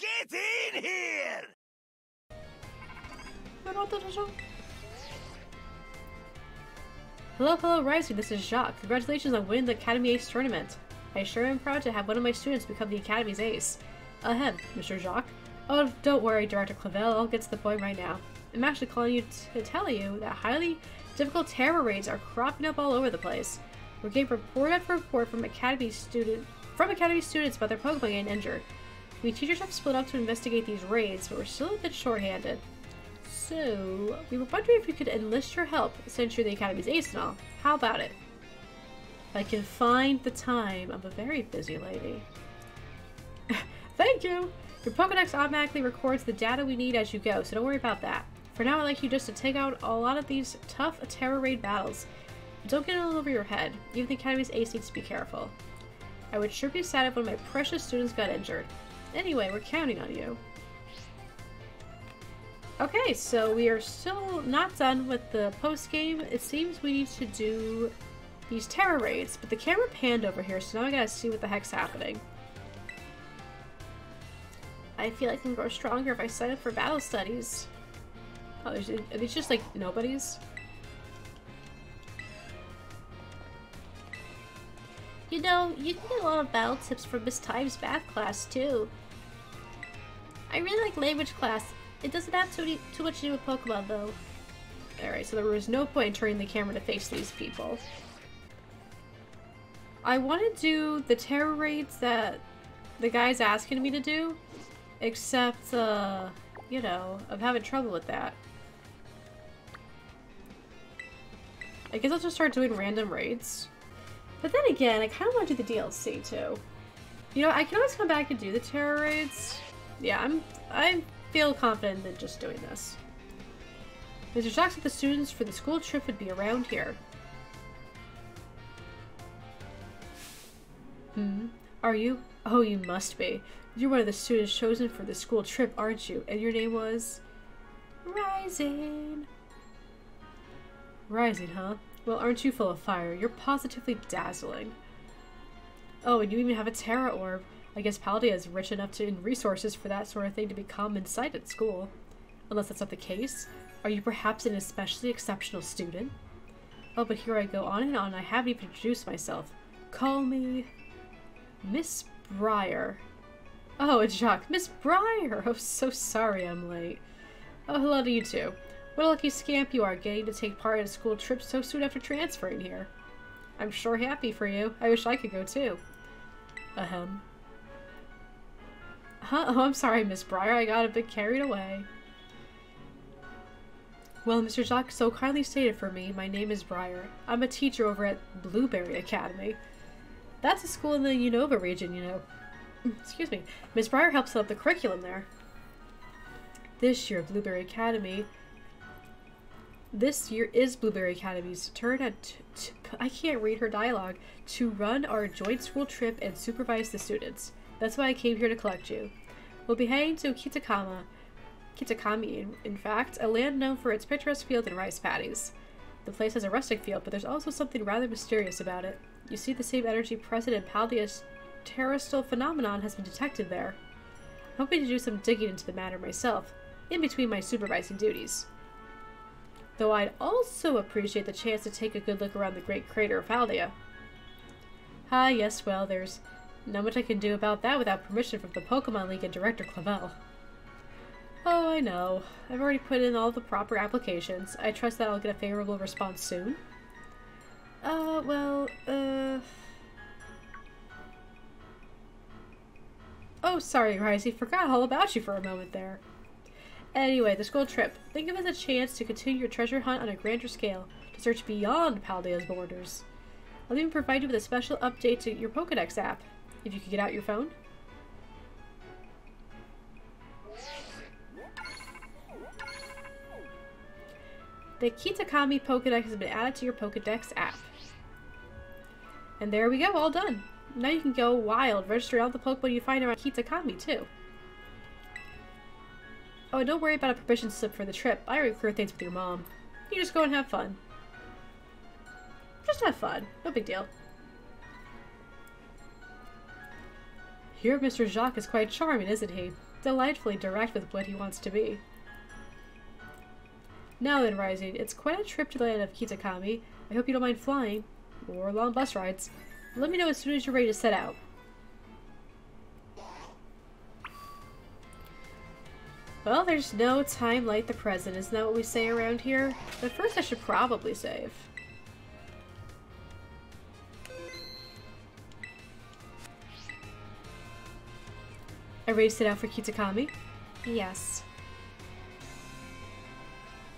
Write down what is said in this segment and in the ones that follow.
Get in here! Hello, Rising. This is Jacques. Congratulations on winning the Academy Ace tournament. I sure am proud to have one of my students become the Academy's ace. Ahem, Mr. Jacques. Oh, don't worry, Director Clavel. I'll get to the point right now. I'm actually calling you to tell you that highly difficult terror raids are cropping up all over the place. We're getting report after report from Academy students about their Pokemon getting injured. We teachers have split up to investigate these raids, but we're still a bit short-handed. So, we were wondering if we could enlist your help, since you're the Academy's ace and all. How about it? I can find the time. I'm a very busy lady. Thank you! Your Pokedex automatically records the data we need as you go, so don't worry about that. For now, I'd like you just to take out a lot of these tough terror raid battles. But don't get it all over your head. Even the Academy's ace needs to be careful. I would sure be sad if one of my precious students got injured. Anyway, we're counting on you. Okay, so we are still not done with the post-game. It seems we need to do these terror raids, but the camera panned over here, so now I gotta see what the heck's happening. I feel I can grow stronger if I sign up for battle studies. Oh, are these just like nobodies? You know, you can get a lot of battle tips from Miss Time's math class, too. I really like language class. It doesn't have too much to do with Pokemon, though. Alright, so there was no point in turning the camera to face these people. I want to do the terror raids that the guy's asking me to do, except, you know, I'm having trouble with that. I guess I'll just start doing random raids. But then again, I kind of want to do the DLC, too. You know, I can always come back and do the terror raids. Yeah, I feel confident in just doing this. Mr. Jacques said the students for the school trip would be around here. Are you? Oh, you must be. You're one of the students chosen for the school trip, aren't you? And your name was... Rising. Rising, huh? Well, aren't you full of fire? You're positively dazzling. Oh, and you even have a Terra Orb. I guess Paldea is rich enough in resources for that sort of thing to be common sight at school. Unless that's not the case. Are you perhaps an especially exceptional student? Oh, but here I go on and on. I haven't even introduced myself. Call me... Miss Briar. Oh, it's Jacques. Miss Briar! Oh, so sorry I'm late. Oh, hello to you too. What a lucky scamp you are, getting to take part in a school trip so soon after transferring here. I'm sure happy for you. I wish I could go too. Ahem. Huh? Oh, I'm sorry, Miss Briar. I got a bit carried away. Well, Mr. Jacques so kindly stated for me, my name is Briar. I'm a teacher over at Blueberry Academy. That's a school in the Unova region, you know. Excuse me. Miss Briar helps set up the curriculum there. This year, Blueberry Academy... This year is Blueberry Academy's turn I can't read her dialogue, to run our joint school trip and supervise the students. That's why I came here to collect you. We'll be heading to Kitakami, in fact, a land known for its picturesque field and rice paddies. The place has a rustic feel, but there's also something rather mysterious about it. You see, the same energy present in Paldea's terrestrial phenomenon has been detected there. I'm hoping to do some digging into the matter myself, in between my supervising duties. Though I'd also appreciate the chance to take a good look around the great crater of Paldea. Ah, yes, well, there's not much I can do about that without permission from the Pokemon League and Director Clavel. Oh, I know. I've already put in all the proper applications. I trust that I'll get a favorable response soon. Oh, sorry, Risey. Forgot all about you for a moment there. Anyway, the school trip. Think of it as a chance to continue your treasure hunt on a grander scale, to search beyond Paldea's borders. I'll even provide you with a special update to your Pokedex app, if you could get out your phone. The Kitakami Pokedex has been added to your Pokedex app. And there we go, all done. Now you can go wild, register all the Pokemon you find around Kitakami, too. Oh, and don't worry about a permission slip for the trip. I already cleared things with your mom. You just go and have fun. Just have fun. No big deal. Here, Mr. Jacques is quite charming, isn't he? delightfully direct with what he wants to be. Now then, Rising, it's quite a trip to the land of Kitakami. I hope you don't mind flying, or long bus rides. Let me know as soon as you're ready to set out. Well, there's no time like the present, isn't that what we say around here? But first I should probably save. Are you ready to set out for Kitakami? Yes.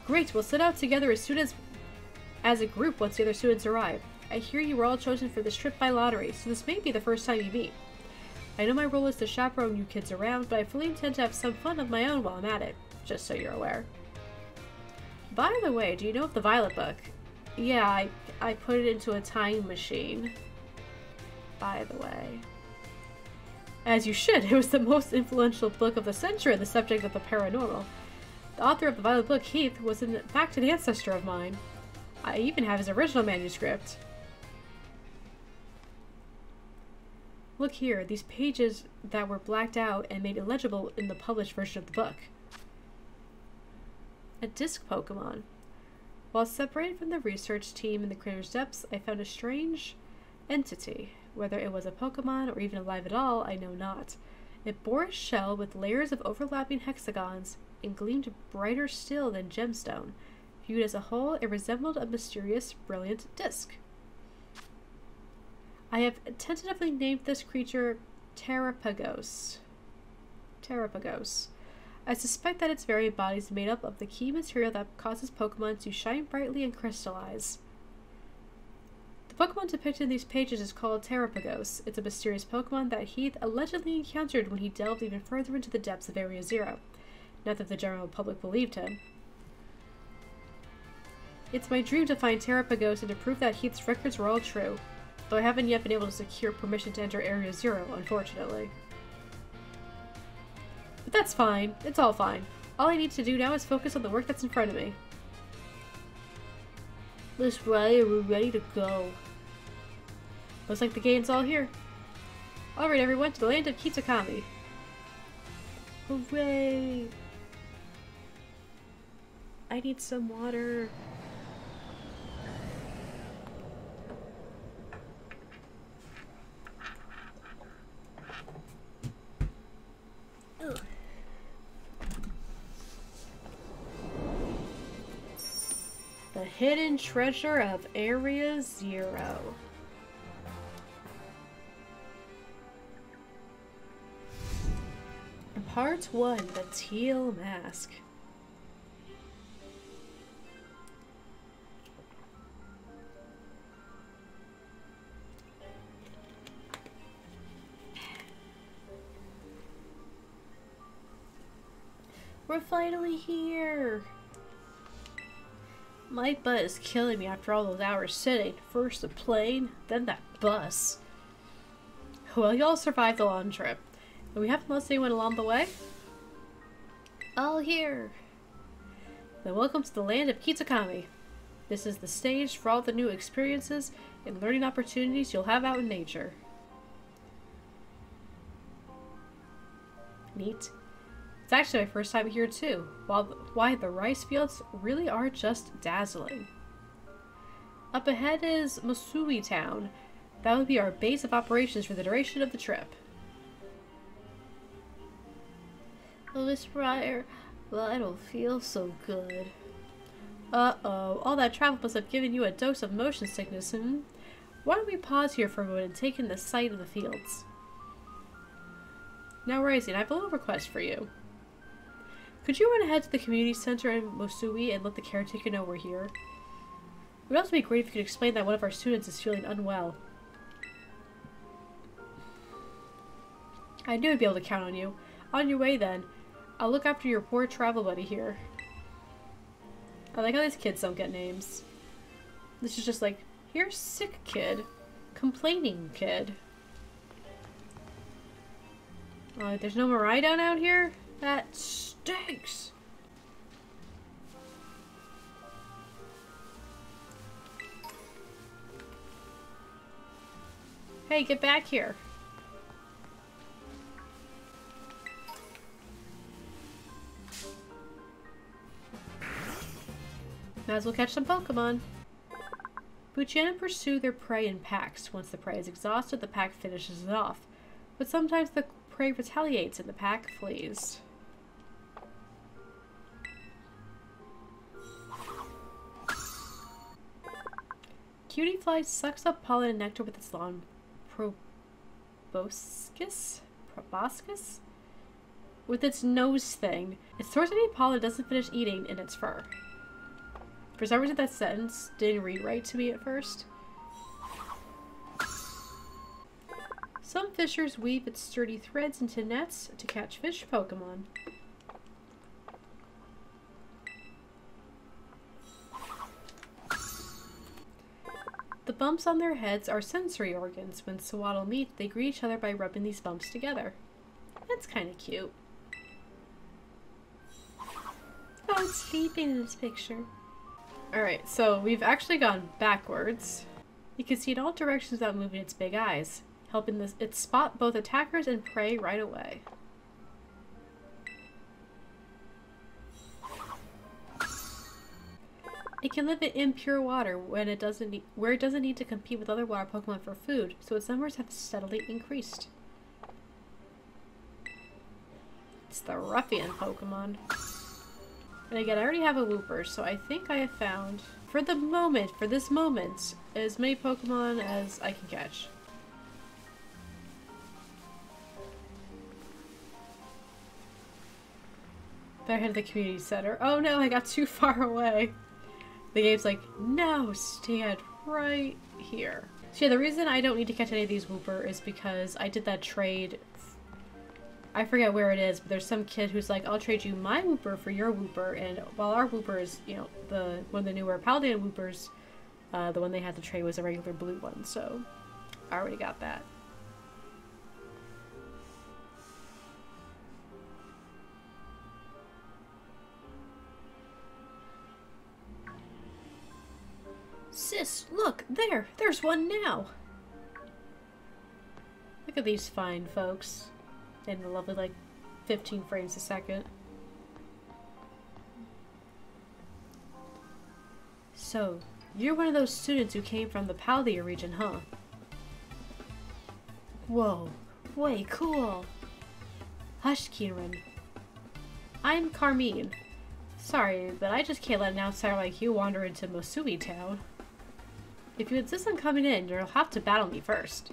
Great, we'll set out together as a group once the other students arrive. I hear you were all chosen for this trip by lottery, so this may be the first time you meet. I know my role is to chaperone you kids around, but I fully intend to have some fun of my own while I'm at it, just so you're aware. By the way, do you know of the Violet book? Yeah, I put it into a time machine. By the way. As you should, it was the most influential book of the century on the subject of the paranormal. The author of the Violet book, Heath, was in fact an ancestor of mine. I even have his original manuscript. Look here, these pages that were blacked out and made illegible in the published version of the book. A disc Pokemon. While separated from the research team in the crater's depths, I found a strange entity. Whether it was a Pokemon or even alive at all, I know not. It bore a shell with layers of overlapping hexagons and gleamed brighter still than gemstone. Viewed as a whole, it resembled a mysterious, brilliant disc. I have tentatively named this creature Terrapagos. Terrapagos. I suspect that its very body is made up of the key material that causes Pokemon to shine brightly and crystallize. The Pokemon depicted in these pages is called Terrapagos. It's a mysterious Pokemon that Heath allegedly encountered when he delved even further into the depths of Area Zero. Not that the general public believed him. It's my dream to find Terrapagos and to prove that Heath's records were all true. Though I haven't yet been able to secure permission to enter Area Zero, unfortunately. But that's fine. It's all fine. All I need to do now is focus on the work that's in front of me. Miss Riley, we're ready to go. Looks like the game's all here. Alright everyone, to the land of Kitakami. Hooray! I need some water. Ugh. The hidden treasure of Area Zero. Part 1, the Teal Mask. We're finally here! My butt is killing me after all those hours sitting. First the plane, then that bus. Well, y'all survived the long trip. And we haven't lost anyone along the way? All here! Then welcome to the land of Kitakami. This is the stage for all the new experiences and learning opportunities you'll have out in nature. Neat. It's actually my first time here too. Why the rice fields really are just dazzling. Up ahead is Masui Town. That would be our base of operations for the duration of the trip. Oh, Miss Briar, well, I don't feel so good. Uh-oh, all that travel must have given you a dose of motion sickness, hmm? Why don't we pause here for a moment and take in the sight of the fields? Now, Rising, I have a little request for you. Could you run ahead to the community center in Mosui and let the caretaker know we're here? It would also be great if you could explain that one of our students is feeling unwell. I knew I'd be able to count on you. On your way, then. I'll look after your poor travel buddy here. I like how these kids don't get names. This is just like, here's sick kid. Complaining kid. There's no Maridon out here? That stinks! Hey, get back here. Might as well catch some Pokemon. Buchanan pursue their prey in packs. Once the prey is exhausted, the pack finishes it off. But sometimes the prey retaliates and the pack flees. Cutie fly sucks up pollen and nectar with its long proboscis? With its nose thing. It stores any pollen it doesn't finish eating in its fur. For some reason that sentence didn't read right to me at first. Some fishers weave its sturdy threads into nets to catch fish Pokemon. The bumps on their heads are sensory organs. When Swaddle meet, they greet each other by rubbing these bumps together. That's kind of cute. Oh, it's sleeping in this picture. Alright, so we've actually gone backwards. You can see in all directions without moving its big eyes, helping it spot both attackers and prey right away. It can live in impure water where it doesn't need to compete with other water Pokemon for food, so its numbers have steadily increased. It's the ruffian Pokemon. And again, I already have a Wooper, so I think I have found, for this moment, as many Pokemon as I can catch. Back into the community center. Oh no, I got too far away. The game's like, no, stand right here. So yeah, the reason I don't need to catch any of these Wooper is because I did that trade. I forget where it is, but there's some kid who's like, I'll trade you my Wooper for your Wooper, and while our Wooper is, you know, one of the newer Paladin Woopers, the one they had to trade was a regular blue one, so I already got that. Sis, look, there's one now. Look at these fine folks. And the lovely, like, 15 frames a second. So, you're one of those students who came from the Paldea region, huh? Whoa, way cool. Hush, Kieran. I'm Carmine. Sorry, but I just can't let an outsider like you wander into Mosui Town. If you insist on coming in, you'll have to battle me first.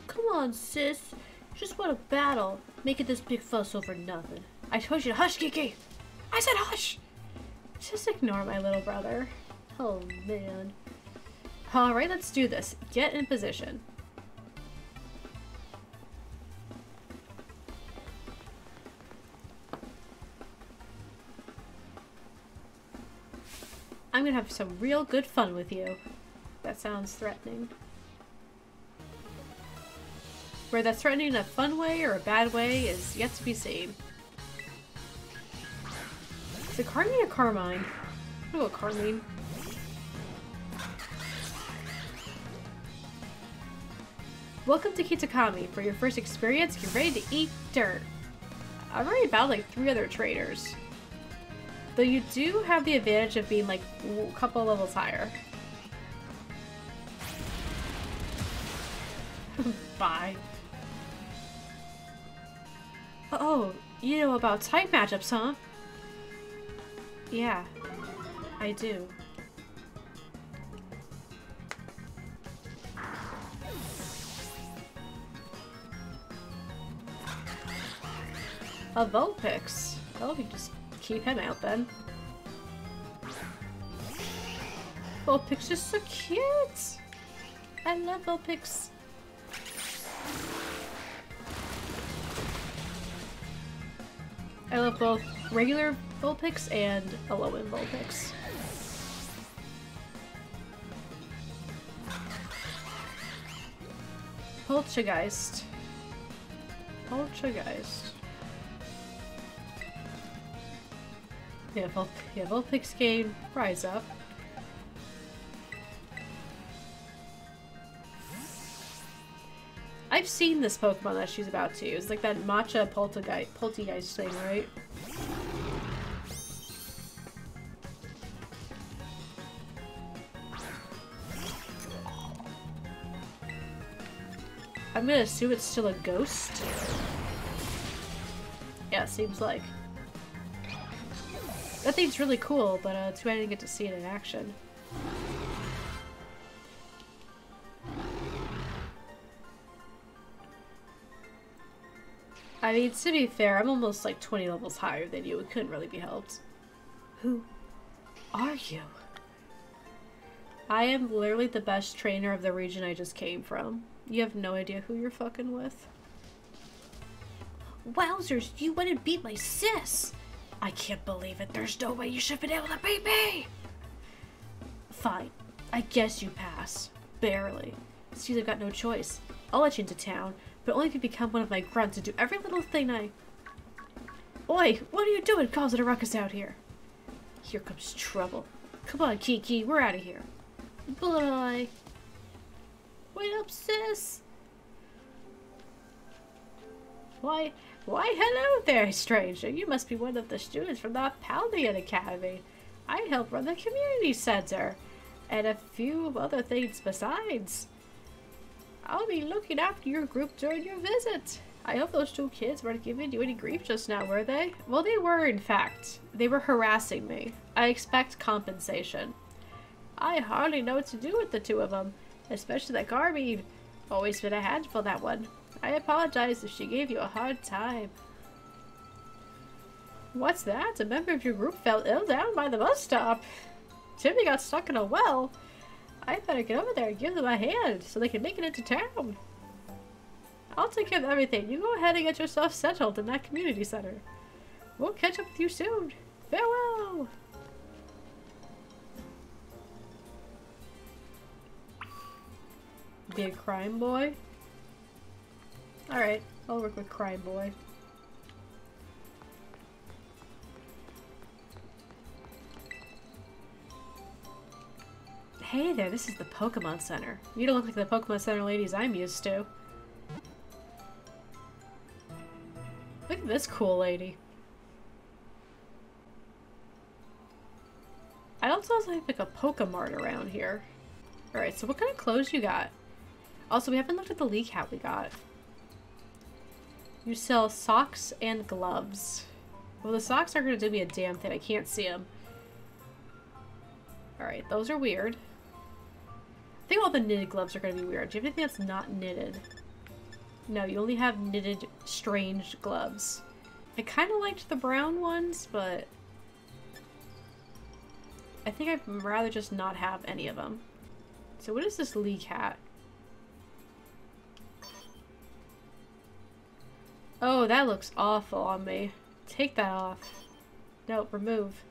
Come on, sis. Just want to battle. Making this big fuss over nothing. I told you to hush, Kiki! I said hush! Just ignore my little brother. Oh, man. Alright, let's do this. Get in position. I'm gonna have some real good fun with you. That sounds threatening. Whether that's threatening in a fun way or a bad way is yet to be seen. Is it Carmine or Carmine? I don't know what Carmine. Welcome to Kitakami. For your first experience, get ready to eat dirt. I've already battled like 3 other traders. Though you do have the advantage of being like a couple levels higher. Bye. Oh, you know about type matchups, huh? Yeah, I do. A Vulpix. Oh, you just keep him out then. Vulpix is so cute! I love Vulpix. I love both regular Vulpix and Alolan Vulpix. Poltergeist. Poltergeist. Yeah, Vulpix game, rise up. I've seen this Pokemon that she's about to use. Like that Matcha Poltergeist thing, right? I'm gonna assume it's still a ghost. Yeah, seems like. That thing's really cool, but too bad I didn't get to see it in action. I mean, to be fair, I'm almost like 20 levels higher than you. It couldn't really be helped. Who are you? I am literally the best trainer of the region I just came from. You have no idea who you're fucking with. Wowzers, you went and beat my sis! I can't believe it. There's no way you should have been able to beat me! Fine. I guess you pass. Barely. Seems I've got no choice. I'll let you into town, but only if you become one of my grunts and do every little thing I... Oi! What are you doing causing a ruckus out here? Here comes trouble. Come on, Kiki. We're out of here. Bye. Wait up, sis! Why, hello there, stranger. You must be one of the students from the Paldean Academy. I help run the community center, and a few other things besides. I'll be looking after your group during your visit. I hope those two kids weren't giving you any grief just now, were they? Well, they were, in fact. They were harassing me. I expect compensation. I hardly know what to do with the two of them, especially that Garby. Always been a handful, that one. I apologize if she gave you a hard time. What's that? A member of your group fell ill down by the bus stop. Timmy got stuck in a well. I better get over there and give them a hand so they can make it into town. I'll take care of everything. You go ahead and get yourself settled in that community center. We'll catch up with you soon. Farewell! Big crime boy? Alright, I'll work with crime boy. Hey there, this is the Pokemon Center. You don't look like the Pokemon Center ladies I'm used to. Look at this cool lady. I also have like a Pokemart around here. Alright, so what kind of clothes you got? Also, we haven't looked at the league hat we got. You sell socks and gloves. Well, the socks aren't going to do me a damn thing. I can't see them. Alright, those are weird. I think all the knitted gloves are going to be weird. Do you have anything that's not knitted? No, you only have knitted, strange gloves. I kind of liked the brown ones, but I think I'd rather just not have any of them. So what is this league hat? Oh, that looks awful on me. Take that off. No, remove.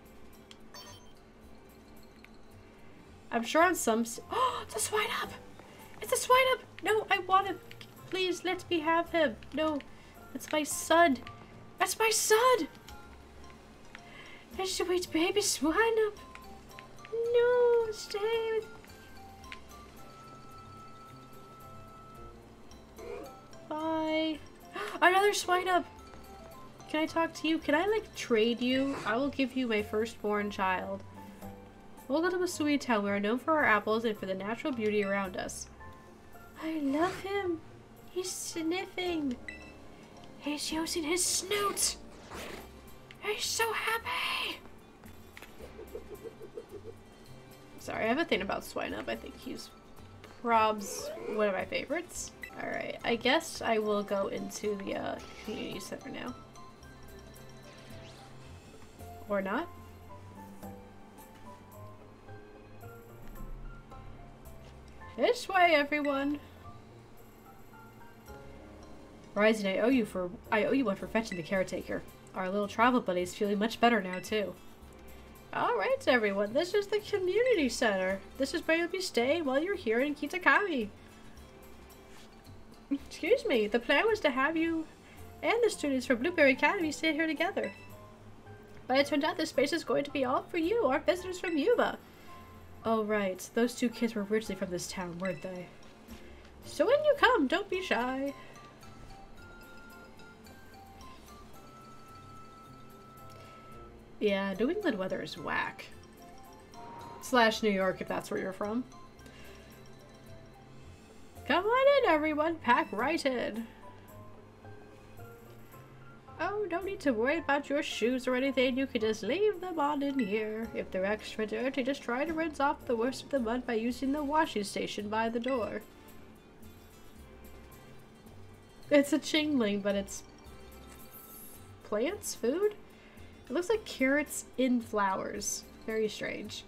I'm sure on some... Oh, it's a swine up! It's a swine up! No, I want him. Please, let me have him. No, that's my son. That's my son! There's a sweet baby swine up. No, stay with... Bye. Another swine up! Can I talk to you? Can I, like, trade you? I will give you my firstborn child. Welcome to Masui Town. We are known for our apples and for the natural beauty around us. I love him. He's sniffing. He's using his snoot. He's so happy. Sorry, I have a thing about swine up. I think he's probs one of my favorites. Alright, I guess I will go into the community center now. Or not. This way, everyone. Rising, I owe you one for fetching the caretaker. Our little travel buddy's feeling much better now too. Alright, everyone, this is the community center. This is where you'll be staying while you're here in Kitakami. Excuse me, the plan was to have you and the students from Blueberry Academy stay here together. But it turned out this space is going to be all for you, our visitors from Yuba. Oh right, those two kids were originally from this town, weren't they? So when you come, don't be shy. Yeah, New England weather is whack. / New York, if that's where you're from. Come on in, everyone. Pack right in. Oh, don't need to worry about your shoes or anything. You can just leave them on in here. If they're extra dirty, just try to rinse off the worst of the mud by using the washing station by the door. It's a chingling, but it's plants? Food? It looks like carrots in flowers. Very strange.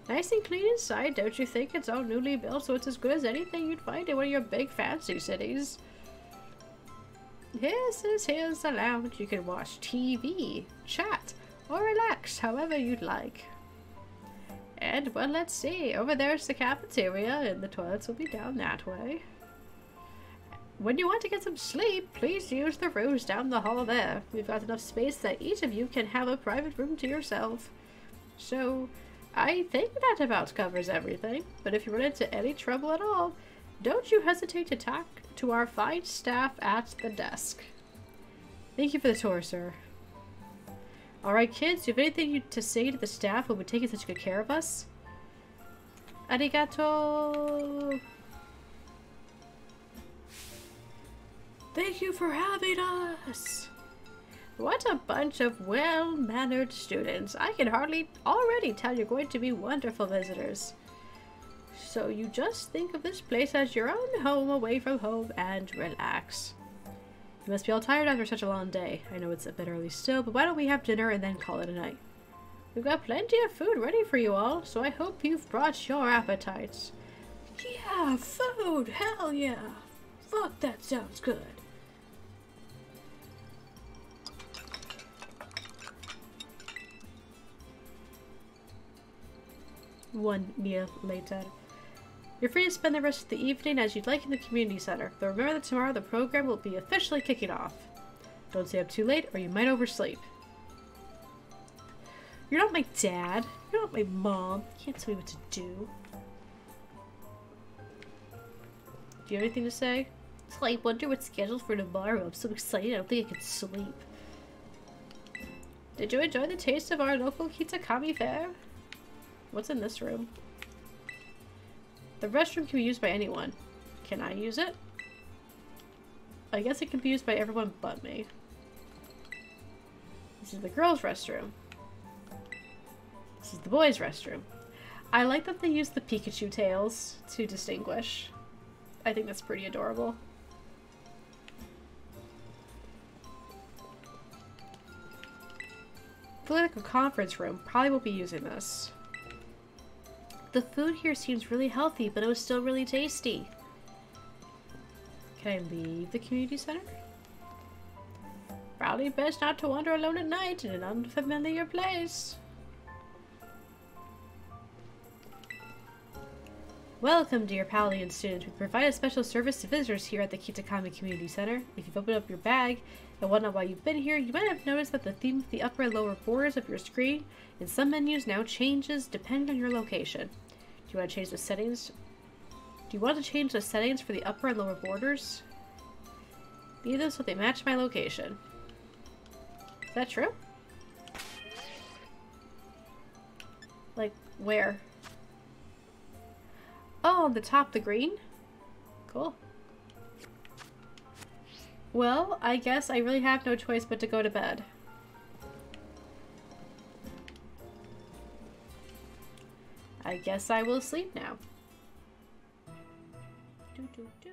Nice and clean inside, don't you think? It's all newly built, so it's as good as anything you'd find in one of your big fancy cities. Here's the lounge. You can watch TV, chat, or relax however you'd like. And, well, let's see. Over there's the cafeteria, and the toilets will be down that way. When you want to get some sleep, please use the rooms down the hall there. We've got enough space that each of you can have a private room to yourself. So, I think that about covers everything. But if you run into any trouble at all, don't you hesitate to talk to our fine staff at the desk. Thank you for the tour, sir. Alright, kids, do you have anything to say to the staff when we're taking such good care of us? Arigato! Thank you for having us! What a bunch of well-mannered students. I can hardly already tell you're going to be wonderful visitors. So you just think of this place as your own home away from home and relax. You must be all tired after such a long day. I know it's a bit early still, but why don't we have dinner and then call it a night? We've got plenty of food ready for you all, so I hope you've brought your appetites. Yeah, food! Hell yeah! Fuck, that sounds good. One meal later. You're free to spend the rest of the evening as you'd like in the community center, but remember that tomorrow the program will be officially kicking off. Don't stay up too late or you might oversleep. You're not my dad. You're not my mom. You can't tell me what to do. Do you have anything to say? So I wonder what's scheduled for tomorrow. I'm so excited I don't think I can sleep. Did you enjoy the taste of our local Kitakami fare? What's in this room? The restroom can be used by anyone. Can I use it? I guess it can be used by everyone but me. This is the girls' restroom. This is the boys' restroom. I like that they use the Pikachu tails to distinguish. I think that's pretty adorable. Political conference room. Probably won't be using this. The food here seems really healthy, but it was still really tasty. Can I leave the community center? Probably best not to wander alone at night in an unfamiliar place. Welcome, dear Pallian student. We provide a special service to visitors here at the Kitakami Community Center. If you've opened up your bag and whatnot while you've been here, you might have noticed that the theme of the upper and lower borders of your screen in some menus now changes depending on your location. Do you want to change the settings? Do you want to change the settings for the upper and lower borders? Be this so they match my location. Is that true? Like, where? Oh, on the top, the green? Cool. Well, I guess I really have no choice but to go to bed. I guess I will sleep now. Doo, doo, doo.